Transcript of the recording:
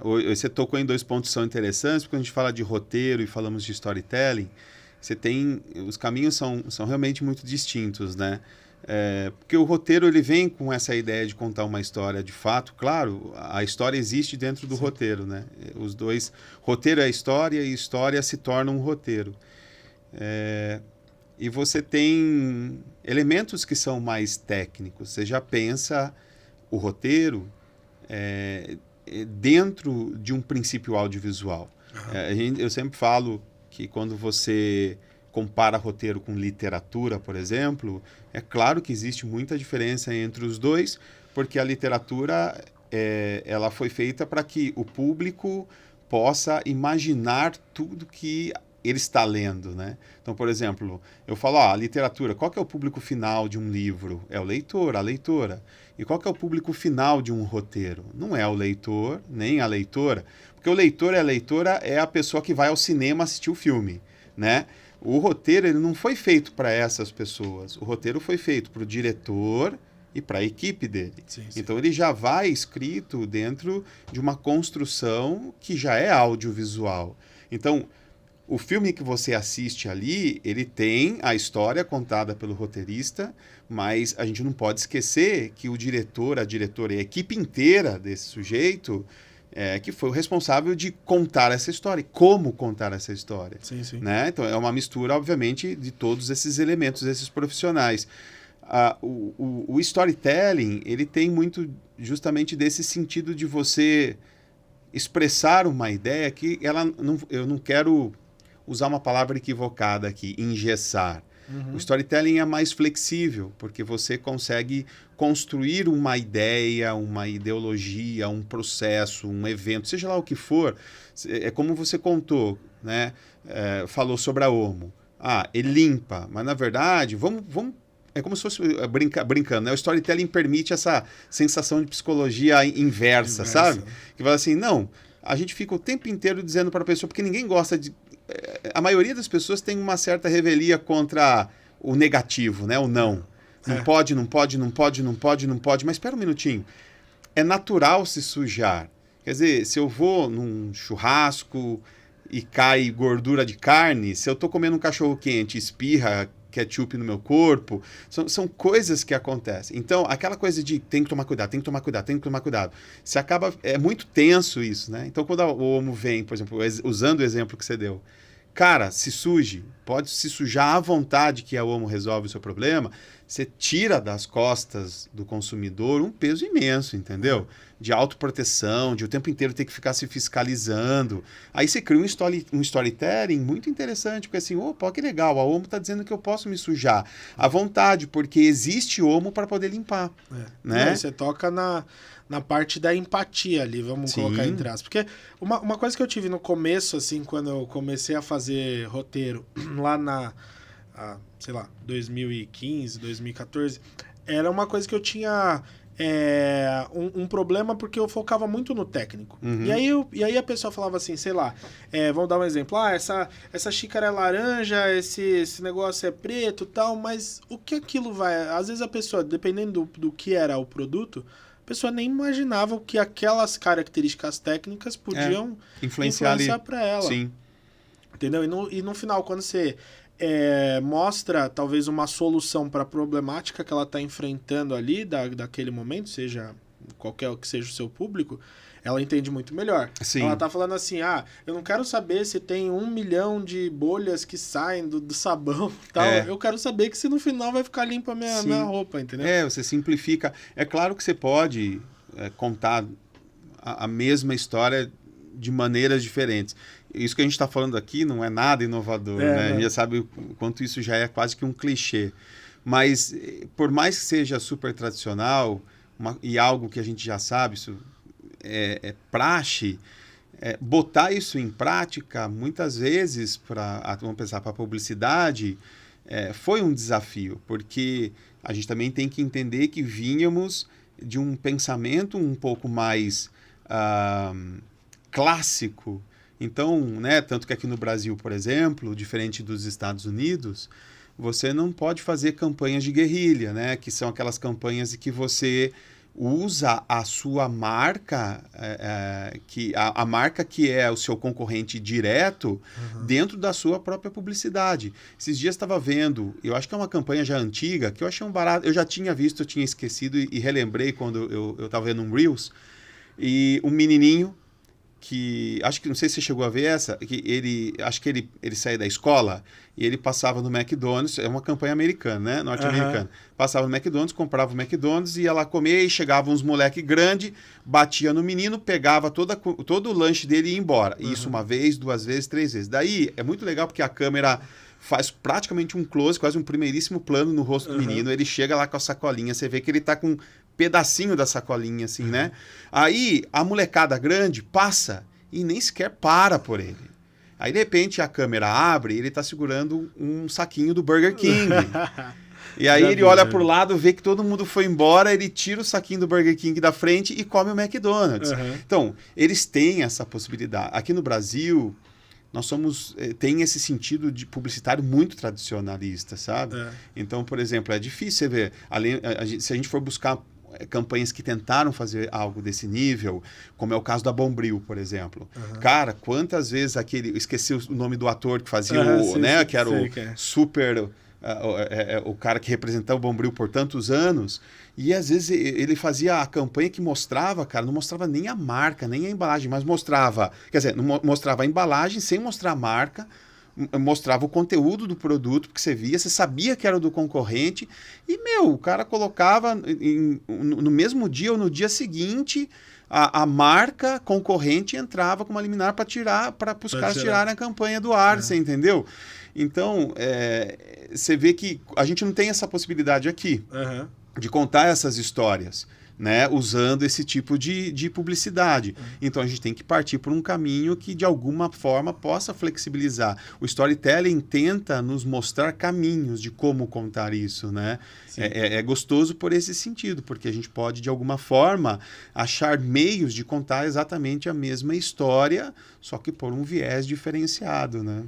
Você tocou em dois pontos que são interessantes, porque quando a gente fala de roteiro e falamos de storytelling, os caminhos são realmente muito distintos, né? Porque o roteiro ele vem com essa ideia de contar uma história de fato. Claro, a história existe dentro do roteiro, né? Os dois, roteiro é história e história se torna um roteiro. E você tem elementos que são mais técnicos. Você já pensa o roteiro dentro de um princípio audiovisual. Eu sempre falo que quando você compara roteiro com literatura, por exemplo, é claro que existe muita diferença entre os dois, porque a literatura ela foi feita para que o público possa imaginar tudo que ele está lendo, né? Então, por exemplo, eu falo, a literatura, qual que é o público final de um livro? É o leitor, a leitora. E qual que é o público final de um roteiro? Não é o leitor, nem a leitora, porque o leitor e a leitora é a pessoa que vai ao cinema assistir o filme, né? O roteiro ele não foi feito para essas pessoas. O roteiro foi feito para o diretor e para a equipe dele. Sim. Então, ele já vai escrito dentro de uma construção que já é audiovisual. Então, o filme que você assiste ali, ele tem a história contada pelo roteirista, mas a gente não pode esquecer que o diretor, a diretora e a equipe inteira desse sujeito que foi o responsável de contar essa história. Como contar essa história. Sim. Né? Então, é uma mistura, obviamente, de todos esses elementos, esses profissionais. O storytelling, ele tem muito justamente desse sentido de você expressar uma ideia que eu não quero usar uma palavra equivocada aqui, engessar. O storytelling é mais flexível, porque você consegue construir uma ideia, uma ideologia, um processo, um evento, seja lá o que for. É como você contou, né? Falou sobre a Omo. Ele limpa, mas na verdade, é como se fosse brincando, né? O storytelling permite essa sensação de psicologia inversa, sabe? Que fala assim, não, a gente fica o tempo inteiro dizendo para a pessoa, porque ninguém gosta de... A maioria das pessoas tem uma certa revelia contra o negativo, né? O não. Não pode, mas espera um minutinho. É natural se sujar. Quer dizer, se eu vou num churrasco e cai gordura de carne, se eu estou comendo um cachorro quente, espirra ketchup no meu corpo, são coisas que acontecem. Então, aquela coisa de tem que tomar cuidado. Se acaba, é muito tenso isso, né? Então, quando o Omo vem, por exemplo, usando o exemplo que você deu, cara, se suje, pode se sujar à vontade que a Omo resolve o seu problema, você tira das costas do consumidor um peso imenso, entendeu? De autoproteção, de o tempo inteiro ter que ficar se fiscalizando. Aí você cria um storytelling muito interessante, porque assim, opa, que legal, a Omo está dizendo que eu posso me sujar à vontade, porque existe Omo para poder limpar. Né? Não, você toca na parte da empatia ali, vamos colocar entre aspas. Porque uma coisa que eu tive no começo, assim, quando eu comecei a fazer roteiro, lá sei lá, 2015, 2014, era uma coisa que eu tinha um problema porque eu focava muito no técnico. E aí a pessoa falava assim, sei lá, vamos dar um exemplo, essa xícara é laranja, esse negócio é preto e tal, mas o que aquilo vai... Às vezes a pessoa, dependendo do que era o produto, a pessoa nem imaginava o que aquelas características técnicas podiam influenciar para ela. Sim. Entendeu? E no final, quando você mostra talvez uma solução para a problemática que ela está enfrentando ali, daquele momento, seja qualquer que seja o seu público, ela entende muito melhor. Sim. Ela tá falando assim, eu não quero saber se tem 1 milhão de bolhas que saem do sabão e tal. Eu quero saber que se no final vai ficar limpa a minha roupa, entendeu? Você simplifica. É claro que você pode contar a mesma história de maneiras diferentes. Isso que a gente está falando aqui não é nada inovador, né? A gente já sabe o quanto isso já é quase que um clichê. Mas, por mais que seja super tradicional, e algo que a gente já sabe, isso é praxe, botar isso em prática, muitas vezes, vamos pensar para a publicidade, foi um desafio, porque a gente também tem que entender que vínhamos de um pensamento um pouco mais clássico. Então, né, tanto que aqui no Brasil, por exemplo, diferente dos Estados Unidos, você não pode fazer campanhas de guerrilha, né, que são aquelas campanhas em que você usa a sua marca, a marca que é o seu concorrente direto, dentro da sua própria publicidade. Esses dias estava vendo, eu acho que é uma campanha já antiga, que eu achei um barato, eu já tinha visto, eu tinha esquecido e relembrei quando eu estava vendo um Reels, e um menininho que, acho que, não sei se você chegou a ver essa, acho que ele saía da escola e ele passava no McDonald's, é uma campanha americana, né, norte-americana, passava no McDonald's, comprava o McDonald's, ia lá comer e chegavam uns moleque grande, batia no menino, pegava todo o lanche dele e ia embora. Isso uma vez, 2 vezes, 3 vezes. Daí é muito legal porque a câmera faz praticamente um close, quase um primeiríssimo plano no rosto do menino, ele chega lá com a sacolinha, você vê que ele tá com pedacinho da sacolinha, assim, né? Aí a molecada grande passa e nem sequer para por ele. Aí, de repente, a câmera abre e ele tá segurando um saquinho do Burger King. E aí ele olha pro lado, vê que todo mundo foi embora, ele tira o saquinho do Burger King da frente e come o McDonald's. Então, eles têm essa possibilidade. Aqui no Brasil, nós tem esse sentido de publicitário muito tradicionalista, sabe? Então, por exemplo, é difícil você ver, se a gente for buscar campanhas que tentaram fazer algo desse nível, como é o caso da Bombril, por exemplo. Cara, quantas vezes esqueci o nome do ator que fazia que era o super... o cara que representava o Bombril por tantos anos, e às vezes ele fazia a campanha que mostrava, cara, não mostrava nem a marca, nem a embalagem, mas mostrava, quer dizer, não mostrava a embalagem sem mostrar a marca, mostrava o conteúdo do produto, porque você via, você sabia que era do concorrente, e, o cara colocava no mesmo dia ou no dia seguinte, a marca concorrente entrava com uma liminar para os caras tirarem a campanha do ar, você entendeu? Então, você vê que a gente não tem essa possibilidade aqui de contar essas histórias, né, usando esse tipo de publicidade. Então, a gente tem que partir por um caminho que, de alguma forma, possa flexibilizar. O storytelling tenta nos mostrar caminhos de como contar isso, né? É gostoso por esse sentido, porque a gente pode, de alguma forma, achar meios de contar exatamente a mesma história, só que por um viés diferenciado, né?